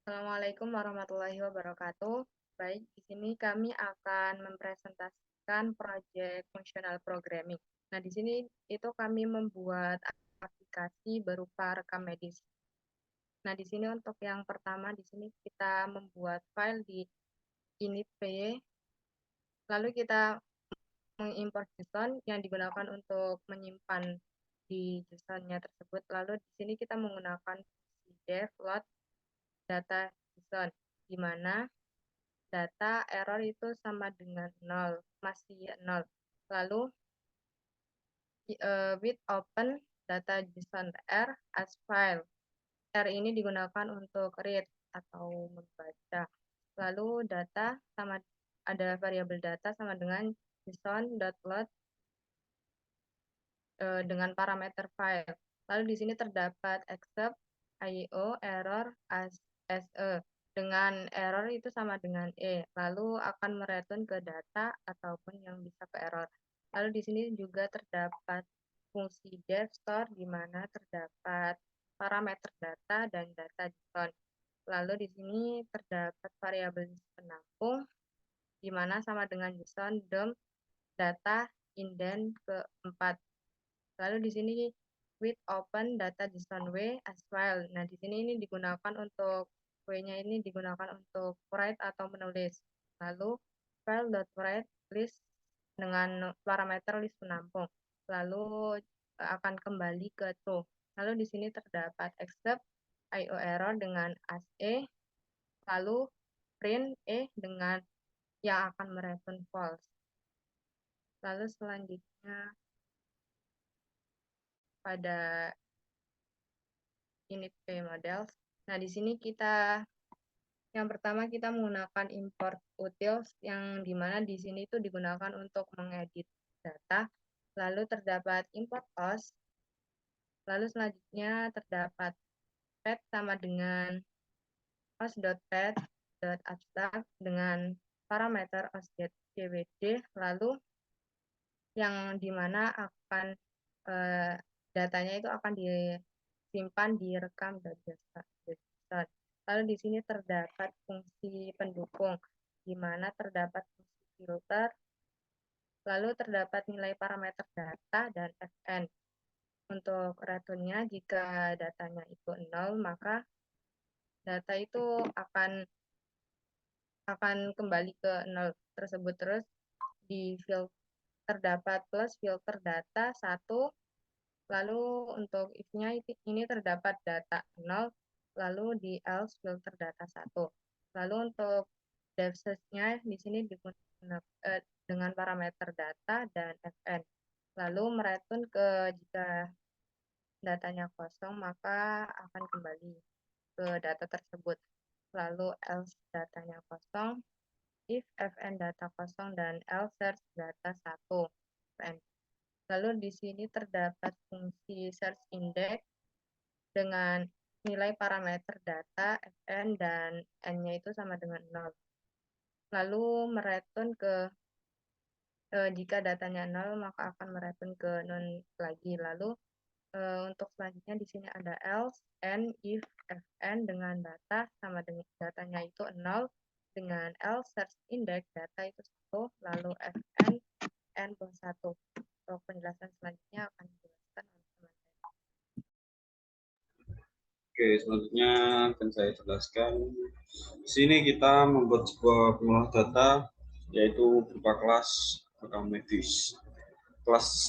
Assalamualaikum warahmatullahi wabarakatuh. Baik, di sini kami akan mempresentasikan proyek functional programming. Nah, di sini itu kami membuat aplikasi berupa rekam medis. Nah, di sini untuk yang pertama, di sini kita membuat file di init.py, lalu kita mengimport JSON yang digunakan untuk menyimpan di JSON-nya tersebut. Lalu di sini kita menggunakan fungsi def load data JSON, di mana data error itu sama dengan 0, masih 0. Lalu with open data JSON R as file. R ini digunakan untuk read atau membaca. Lalu data sama ada variabel data sama dengan JSON.load dengan parameter file. Lalu di sini terdapat except IO error as SE. Dengan error itu sama dengan E, lalu akan mereturn ke data ataupun yang bisa ke error. Lalu di sini juga terdapat fungsi def store di mana terdapat parameter data dan data JSON. Lalu di sini terdapat variabel penampung di mana sama dengan JSON DOM data indent keempat. Lalu di sini with open data JSON W as file. Nah, di sini ini digunakan untuk W-nya ini digunakan untuk write atau menulis. Lalu file.write list dengan parameter list penampung. Lalu akan kembali ke true. Lalu di sini terdapat except IO error dengan as E, lalu print E dengan yang akan mereturn false. Lalu selanjutnya pada init.py models. Nah, di sini yang pertama kita menggunakan import utils yang dimana di sini itu digunakan untuk mengedit data. Lalu terdapat import os. Lalu selanjutnya terdapat pet sama dengan os.pet.abstract dengan parameter os.cwd. Lalu yang dimana akan datanya itu akan disimpan di rekam dan JSON. Lalu di sini terdapat fungsi pendukung, di mana terdapat fungsi filter, lalu terdapat nilai parameter data dan fn. Untuk returnnya, jika datanya itu 0, maka data itu akan kembali ke 0 tersebut. Terus di terdapat plus filter data 1, lalu untuk if-nya ini terdapat data 0, lalu di else filter data 1. Lalu untuk depth-nya di sini digunakan dengan parameter data dan fn. Lalu mereturn jika datanya kosong, maka akan kembali ke data tersebut. Lalu else datanya kosong, if fn data kosong, dan else search data 1. Lalu di sini terdapat fungsi search index dengan nilai parameter data, fn, dan n-nya itu sama dengan 0. Lalu mereturn jika datanya 0, maka akan mereturn ke non lagi. Lalu untuk selanjutnya di sini ada else, n, if, fn dengan data sama dengan datanya itu 0, dengan else search index data itu 1, lalu fn, n plus 1. Untuk penjelasan selanjutnya akan dijelaskan oleh teman saya. Oke, selanjutnya akan saya jelaskan. Di sini kita membuat sebuah pengolah data, yaitu berupa kelas rekam medis. Kelas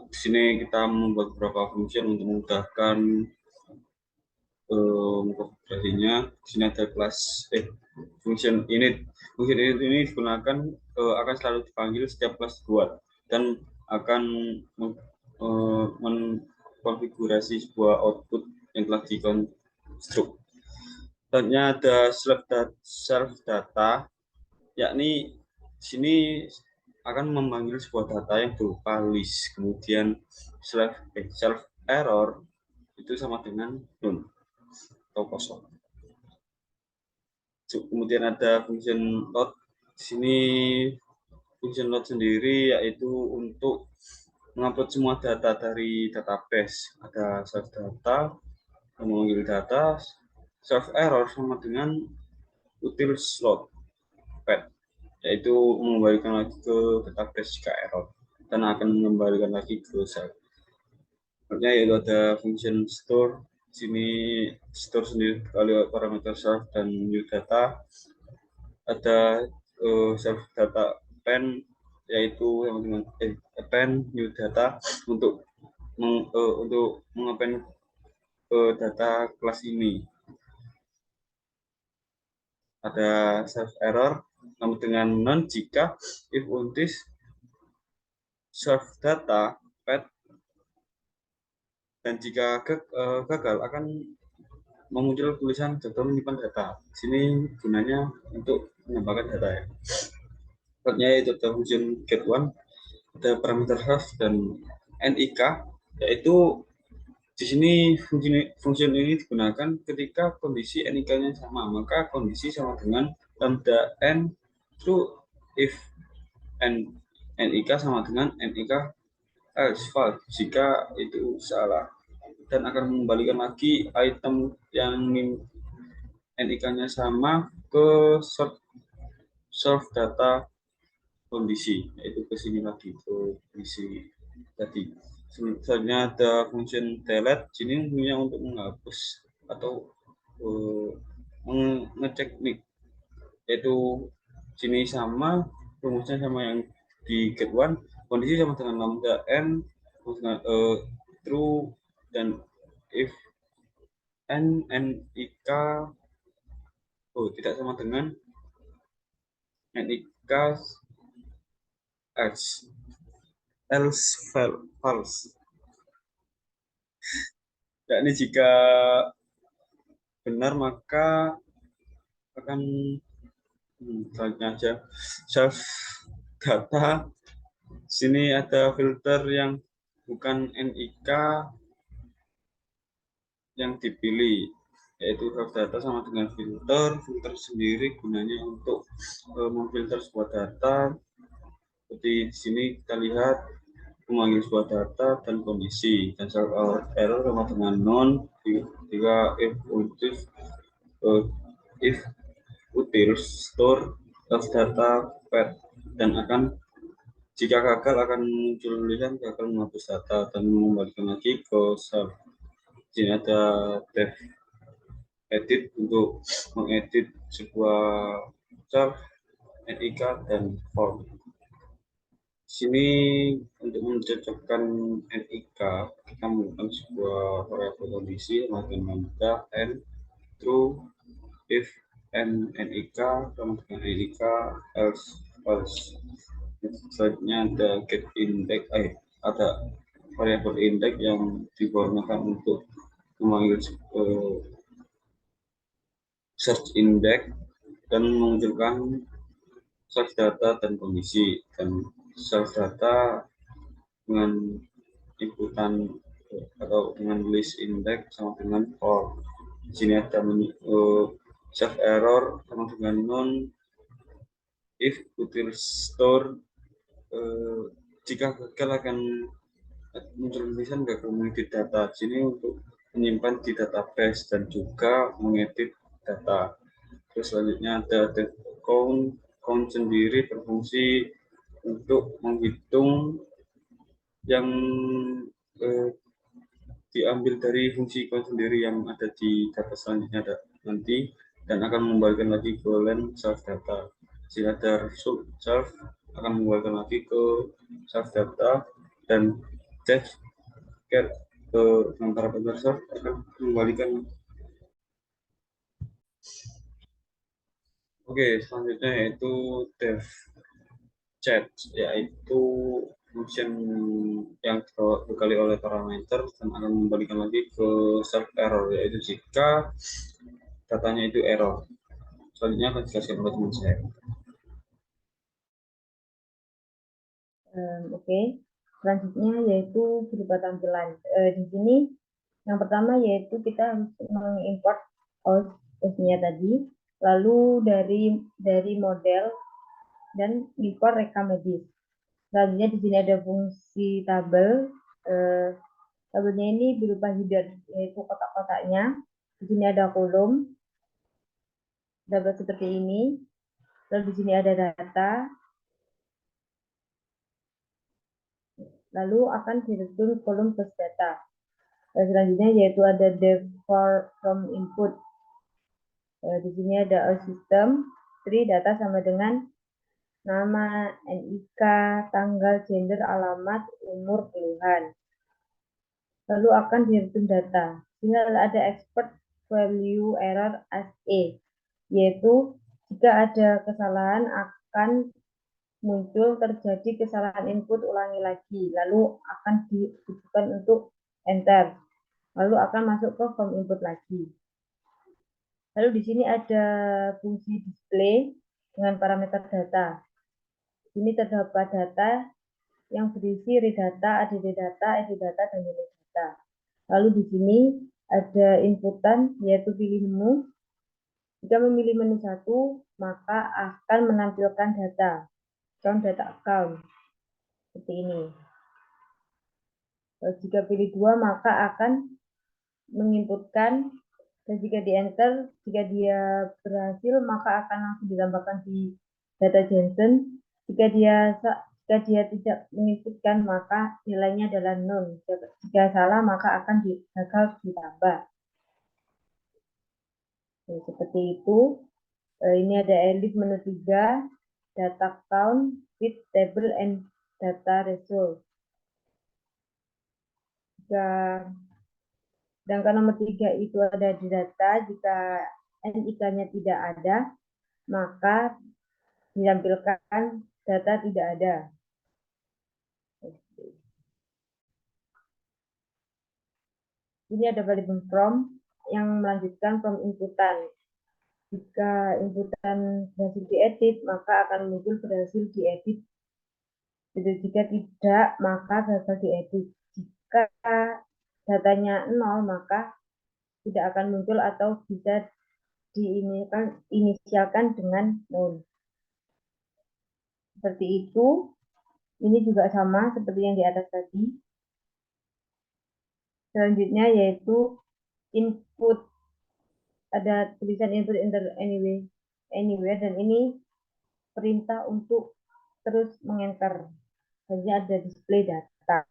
di sini kita membuat beberapa fungsi untuk memudahkan mengkomunikasinya. Di sini ada kelas function init. Function init ini digunakan akan selalu dipanggil setiap kelas dibuat dan akan mengkonfigurasi sebuah output yang telah dikonstruk. Selanjutnya ada self data, yakni di sini akan memanggil sebuah data yang berupa list, kemudian self error itu sama dengan none atau kosong. Kemudian ada function load. Di sini function load sendiri yaitu untuk mengupload semua data dari database. Ada self data, memanggil data, self error sama dengan util slot pad, yaitu mengembalikan lagi ke database jika error dan akan mengembalikan lagi ke self. Artinya yaitu ada function store, sini store sendiri kali parameter self dan new data, ada self data pen, yaitu yang dengan pen new data untuk mengappend ke data kelas ini. Ada self error namun dengan non jika if untis self data pad, dan jika gagal akan memuncul tulisan gagal menyimpan data. Sini gunanya untuk menambahkan data ya. Contohnya itu ada function get one, ada parameter half dan nik, yaitu di sini fungsi ini digunakan ketika kondisi nik-nya sama, maka kondisi sama dengan lambda n true if nik sama dengan nik else false jika itu salah, dan akan mengembalikan lagi item yang nik-nya sama ke source data kondisi, yaitu ke sini lagi ke kondisi tadi. Selanjutnya ada function delete, sini punya untuk menghapus atau mengecek nick, yaitu sini sama rumusnya sama yang di get one, kondisi sama dengan lambda n dengan true, dan if nik tidak sama dengan nik else false, yakni jika benar maka akan selanjutnya aja self data. Sini ada filter yang bukan nik yang dipilih, yaitu self data sama dengan filter sendiri gunanya untuk memfilter sebuah data. Seperti di sini kita lihat memanggil sebuah data dan kondisi, dan self error sama dengan non jika if util store self data pad, dan akan jika gagal akan muncul tulisan gagal menghapus data dan mengembalikan lagi ke self. Sini ada dev edit untuk mengedit sebuah self, nik dan form. Sini untuk mencocokkan nik kita menggunakan sebuah variabel kondisi dengan lambda n true if nik sama dengan nik else false. Selanjutnya ada get index, ada variabel index yang digunakan untuk memanggil search index dan menunjukkan self data dan kondisi, dan self data dengan inputan atau dengan list index sama dengan for. Di sini ada self error sama dengan non if util store, jika gagal akan muncul tulisan gagal mengedit data. Di sini untuk menyimpan di database dan juga mengedit data. Terus selanjutnya ada count sendiri berfungsi untuk menghitung yang diambil dari fungsi count sendiri yang ada di data selanjutnya nanti, dan akan mengembalikan lagi ke len self data. Jika ada result self akan mengembalikan lagi ke self data, dan def get ke parameter self akan mengembalikan. Oke, selanjutnya yaitu def chat, yaitu function yang dikali oleh parameter dan akan membalikan lagi ke self error, yaitu jika datanya itu error. Selanjutnya akan dijelaskan oleh teman saya. Oke. Selanjutnya yaitu berupa tampilan. Di sini yang pertama yaitu kita harus mengimport OS-nya tadi, lalu dari model dan import rekam medis. Selanjutnya di sini ada fungsi tabel. Tabelnya ini berupa header, yaitu kotak-kotaknya. Di sini ada kolom, dapat seperti ini. Lalu di sini ada data. Lalu akan direktur kolom plus data. Selanjutnya yaitu ada def from input. Di sini ada all system, tree data sama dengan nama, NIK, tanggal, gender, alamat, umur, keluhan. Lalu akan dihitung data. Sini ada expert value error as A, yaitu jika ada kesalahan akan muncul terjadi kesalahan input ulangi lagi, lalu akan dibutuhkan untuk enter, lalu akan masuk ke form input lagi. Lalu di sini ada fungsi display dengan parameter data. Ini terdapat data yang berisi read data, add data, edit data, dan delete data. Lalu di sini ada inputan yaitu pilih menu. Jika memilih menu 1, maka akan menampilkan data. Count data account. Seperti ini. Jika pilih 2, maka akan menginputkan, dan jika di enter, jika dia berhasil, maka akan langsung ditambahkan di data JSON. Jika dia tidak menginputkan, maka nilainya adalah 0. Jika salah, maka akan gagal ditambah. Seperti itu. Ini ada edit menu 3, data count, with table, and data result. Sedangkan nomor 3 itu ada di data, jika NIK-nya tidak ada, maka ditampilkan data tidak ada. Ini ada variable from yang melanjutkan from inputan. Jika inputan berhasil diedit, maka akan muncul berhasil diedit. Jika tidak, maka gagal diedit. Jika datanya 0, maka tidak akan muncul atau bisa diinisialkan dengan 0. Seperti itu. Ini juga sama seperti yang di atas tadi. Selanjutnya yaitu input. Ada tulisan input enter anywhere, dan ini perintah untuk terus mengenter. Hanya ada display data.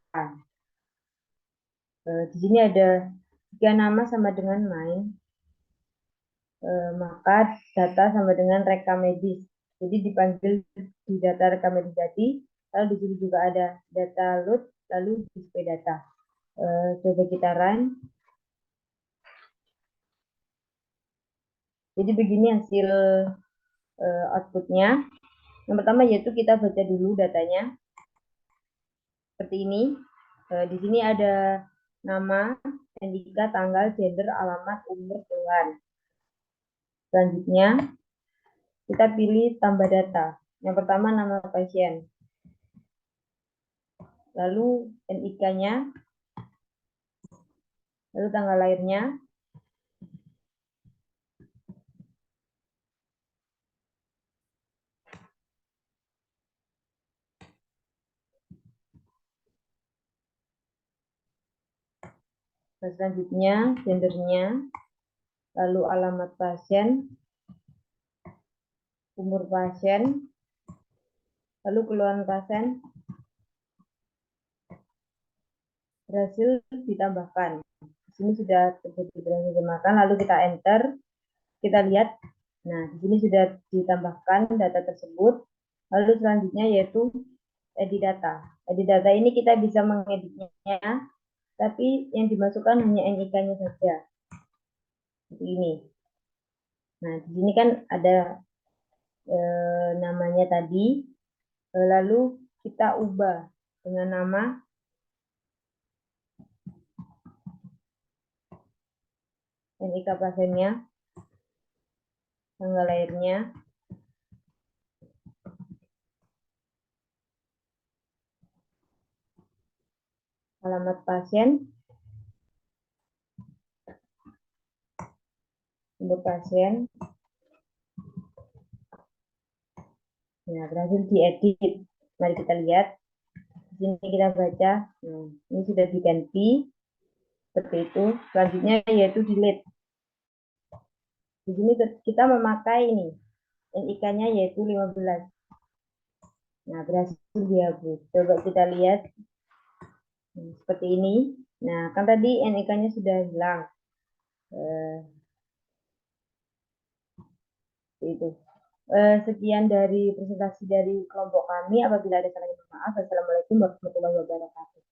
Di sini ada jika nama sama dengan main, maka data sama dengan rekam medis. Jadi dipanggil di data rekam medis tadi. Lalu di sini juga ada data load, lalu display data. Coba kita run. Jadi begini hasil outputnya. Yang pertama yaitu kita baca dulu datanya. Seperti ini. Di sini ada nama, NIK, tanggal, gender, alamat, umur, keluhan. Selanjutnya kita pilih tambah data. Yang pertama nama pasien. Lalu NIK-nya. Lalu tanggal lahirnya. Selanjutnya gendernya, lalu alamat pasien, umur pasien, lalu keluhan pasien, berhasil ditambahkan. Di sini sudah terjadi berhasil ditambahkan, lalu kita enter, kita lihat, nah di sini sudah ditambahkan data tersebut. Lalu selanjutnya yaitu edit data. Edit data ini kita bisa mengeditnya, tapi yang dimasukkan hanya NIK-nya saja. Seperti ini. Nah, di sini kan ada namanya tadi, lalu kita ubah dengan nama NIK pasiennya, tanggal lahirnya, alamat pasien, umur pasien. Nah, berhasil diedit. Mari kita lihat. Di sini kita baca. Nah, ini sudah diganti. Seperti itu. Selanjutnya yaitu delete. Di sini kita memakai ini, NIK-nya yaitu 15. Nah, berhasil dihapus. Coba kita lihat seperti ini. Nah, kan tadi NIK-nya sudah hilang. Itu. Sekian dari presentasi dari kelompok kami. Apabila ada salah, mohon maaf. Assalamualaikum warahmatullahi wabarakatuh.